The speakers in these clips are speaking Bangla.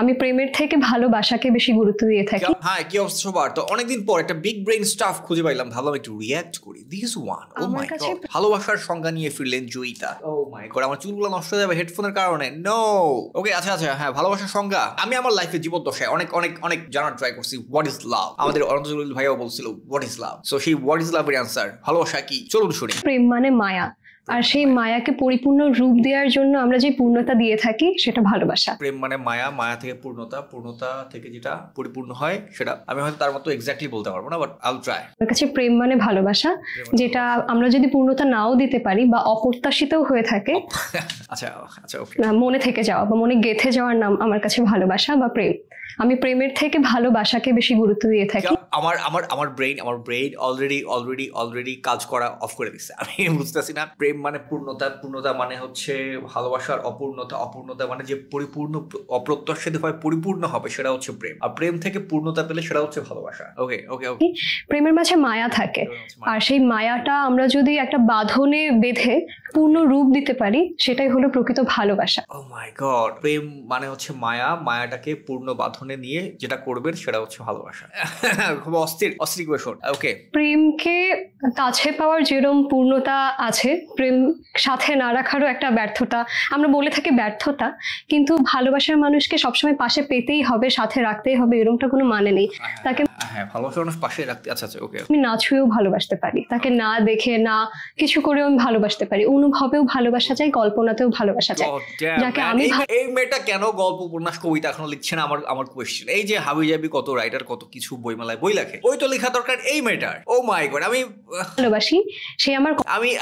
আমি প্রেমের থেকে ভালোবাসাকে বেশি গুরুত্ব দিয়ে থাকি। হ্যাঁ, কি অবস্থা সবার? তো অনেকদিন পর একটা বিগ ব্রেইন স্টাফ খুঁজে পাইলাম, ভাবলাম একটু রিয়্যাক্ট করি। This one, oh my God, ভালোবাসার সংজ্ঞা নিয়ে ফিরলেন জয়িতা। ও মাই গড, আমার চুলগুলো নষ্ট হয়ে যাবে হেডফোনের কারণে। নো, ওকে, আচ্ছা, হ্যাঁ, ভালোবাসার সংজ্ঞা। আমি আমার লাইফে জীবদ্দশায় অনেক অনেক অনেক জানার ট্রাই করছি হোয়াট ইজ লাভ। আমাদের অনন্ত জলিল ভাইয়াও বলছিল হোয়াট ইজ লাভ। সো সেই হোয়াট ইজ লাভের অ্যান্সার ভালোবাসা কি, চলুন শুনি। প্রেম মানে মায়া, আর সেই মায়াকে পরিপূর্ণ রূপ দেওয়ার জন্য আমরা যে পূর্ণতা দিয়ে থাকি সেটা ভালোবাসা। প্রেম মানে মায়া, মায়া থেকে পূর্ণতা, পূর্ণতা থেকে যেটা পরিপূর্ণ হয় সেটা আমি হয়তো তার মতো এক্স্যাক্টলি বলতে পারবো না, বাট আইল ট্রাই। আমার কাছে প্রেম মানে ভালোবাসা, যেটা আমরা যদি পূর্ণতা নাও দিতে পারি বা অপ্রত্যাশিতও হয়ে থাকে, আচ্ছা, ওকে, মনে থেকে যাওয়া বা মনে গেঁথে যাওয়ার নাম আমার কাছে ভালোবাসা বা প্রেম। আমি প্রেমের থেকে ভালোবাসাকে বেশি গুরুত্ব দিয়ে থাকি। আমার ব্রেইন অলরেডি কাজ করা অফ করে দিচ্ছে। আমি বুঝতেছি না। প্রেম মানে পূর্ণতা মানে হচ্ছে ভালোবাসার অপূর্ণতা মানে যে পরিপূর্ণ অপ্রত্যাশিত হয় পরিপূর্ণ হবে সেটা হচ্ছে প্রেম, আর প্রেম থেকে পূর্ণতা পেলে সেটা হচ্ছে ভালোবাসা। ওকে, প্রেমের মাঝে মায়া থাকে, আর সেই মায়াটা আমরা যদি একটা বাঁধনে বেঁধে পূর্ণ রূপ দিতে পারি সেটাই হলো প্রকৃত ভালোবাসা। ও মাই গড, প্রেম মানে হচ্ছে মায়াটাকে পূর্ণ বাঁধনে নিয়ে যেটা করবেন সেটা হচ্ছে ভালোবাসা। খুব অস্থির কোয়েশন। ওকে, প্রেমকে কাছে পাওয়ার যেরকম পূর্ণতা আছে, প্রেম সাথে না রাখারও একটা ব্যর্থতা। আমরা বলে থাকি ব্যর্থতা, কিন্তু ভালোবাসার মানুষকে সবসময় পাশে পেতেই হবে, সাথে রাখতেই হবে, এরকমটা কোনো মানে নেই। তাকে ভালোবাসার মানুষ পাশে রাখতে, আচ্ছা, ওকে, আমি না ছুঁয়েও ভালোবাসতে পারি, তাকে না দেখে না কিছু করেও আমি ভালোবাসতে পারি। অনুভবেও ভালোবাসা চাই, কল্পনাতেও ভালোবাসা চাই। যাকে আমি এই মেয়েটা কেন গল্প উপন্যাস কবিতা এখনো লিখছে না? আমার কোয়েশ্চেন। এই যে হাবিজাবি কত রাইটার কত কিছু বইমেলায় বই লেখে, ওই তো লেখা দরকার এই মেয়েটার। ও মাই গড, আমি ভালোবাসি, সে আমার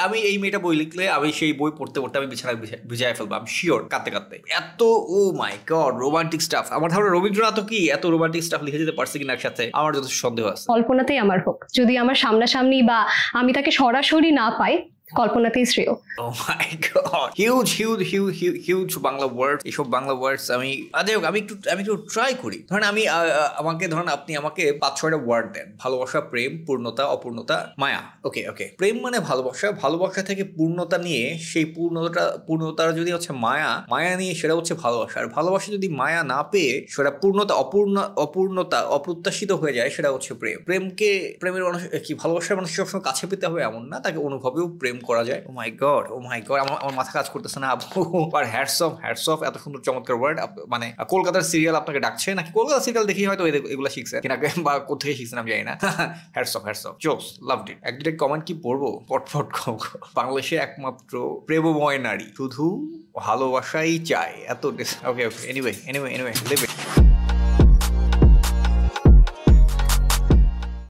আমি এই মেয়েটা বই লিখলে আমি সেই বই পড়তে আমি বিছানায় ভিজায় ফেলবো, আমি শিওর, কাঁদতে এত। ও মাই গড, রোমান্টিক স্টাফ। আমার ধারণা রবীন্দ্রনাথ কি এত রোমান্টিক স্টাফ লিখে যেতে পারছে কিনা একসাথে, আমার যথেষ্ট সন্দেহ আছে। কল্পনাতেই আমার হোক, যদি আমার সামনাসামনি বা আমি তাকে সরাসরি না পাই, কল্পনাতেই শ্রেয়। ও my god, huge Bangla word. এইসব বাংলা ওয়ার্ডস আমি একটু ট্রাই করি। ধরেন আপনি আমাকে 5-6টা ওয়ার্ড দেন: ভালোবাসা, প্রেম, পূর্ণতা, অপূর্ণতা, মায়া। ওকে, প্রেম মানে ভালোবাসা থেকে পূর্ণতা নিয়ে, সেই পূর্ণতার যদি হচ্ছে মায়া নিয়ে সেটা হচ্ছে ভালোবাসা। আর ভালোবাসা যদি মায়া না পেয়ে সেটা অপূর্ণতা অপ্রত্যাশিত হয়ে যায়, সেটা হচ্ছে প্রেমের মানুষ কি, ভালোবাসার মানুষ সবসময় কাছে পেতে হবে এমন না, তাকে অনুভবেও প্রেম করা যায়। ও মাই গড, আমার মাথা কাজ করতেছে না আপু। আর হ্যাটস অফ, এত সুন্দর চমৎকার ওয়ার্ড। মানে কলকাতার সিরিয়াল আপনাকে ডাকছে নাকি? কলকাতার সিরিয়াল দেখি হয়তো এগুলো শিখছে কিনা, বা কোথেকে শিখছেন আমি জানি না। হ্যাটস অফ, জোস, লাভড ইট। এক কমেন্ট কি পড়বো, পটফট। বাংলাদেশে একমাত্র প্রেমময় নারী, শুধু ভালোবাসাই চায়, এত। ওকে, এনিওয়ে লিভ ইট।